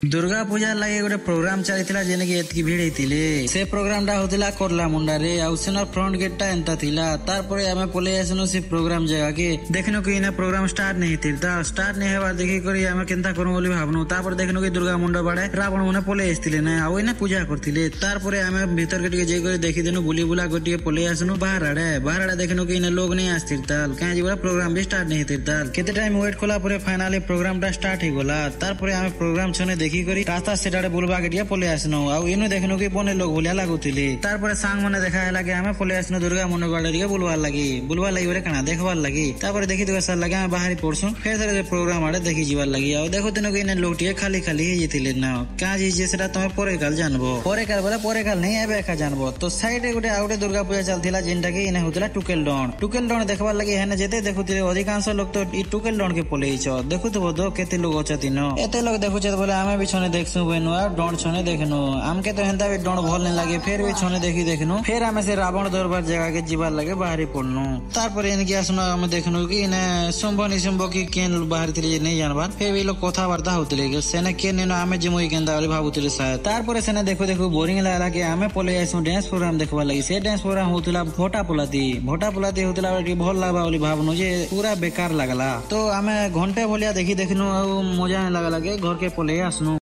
दुर्गा पूजा लगे गोटे प्रोग्राम चलता जेने की एतकी भीड़ होती से प्रोग्राम टा होतिला कोरला मुंडा रे आउ सेनर फ्रंट गेट टा एंता थिला तारपरे आमे पले आसनु से प्रोग्राम जगह के देखनो कि इना प्रोग्राम स्टार्ट नहीं थिलता स्टार्ट नहीं हेबा देखि करी आमे केनता करू बोली भाबनु तापर देखनो कि दुर्गा मुंडा बाडे रावण मने पले आस्तिले ना आउ इना पूजा करथिले तारपरे आमे भीतर के जे करी देखि देनु बुली बुला गोटिए पले आसनु बाहर आडे देखनो कि इना लोग नहीं आस्तिरताल काहे जे प्रोग्राम भी स्टार्ट नहीं थिलताल केते टाइम वेट कोला परे फाइनली प्रोग्राम टा स्टार्ट ही गोला तारपरे आमे प्रोग्राम छने देखि करी रास्ता सेटाडे बुलबा के पले आसनु आउ इनु देखनु कि बने लोग भलिया लागुतिले तारपरे सांग मने देखा हैला कि आमे पले आसनु दुर्गा मुंडा बाडे बुलवा लागी बोले काना देखबार लागी तारपरे देखि दुगा सर लागे आमे बाहरी पड़सु फेर थरे प्रोग्राम आडे देखि जीवार लागी आउ देखो तनो कि इने लोग टिए खाली खाली हे जेतिले ना का जे सेटा तमे परे काल जानबो परे काल नहीं एबे एका जानबो तो साइडे गोटे आउटे दुर्गा पूजा चलथिला जेनटा कि इने होतिला टुकेल डॉन देखबार लागी हेने जेते देखुतिले अधिकांश लोग तो ई टुकेल डॉन के पले हिचो देखुतबो दो केते लोग अछतिनो एते लोग देखुछे बोले आमे भी छने देखसु बेनु आ डॉन छने देखनु हमके तो हेंता भी डॉन भल नहीं लागे फिर भी छने देखनु फिर आमे से रावण दरबार जगह के जीवार लागे बाहरी पड़नु तारपरे इनके आसनु आमे देखनु कि इने संभव निसंभव कि केन बाहर थिले नहीं जानबार फिर भी लोग कथा वार्ता होतिले कि सेने के नेनो आमे जिमुई केंदा वाली भाबुतिले शायद तारपरे सेने देखो बोरिंग लागला कि आमे पले आइसु डांस प्रोग्राम देखबा लागि से डांस प्रोग्राम होतिला भोटा पुलाती होतिला कि भल लागबा वाली भाबनु जे पूरा बेकार लागला तो आमे घंटे भलिया देखनु आ मजा नहीं लागला के घर के पले आसनु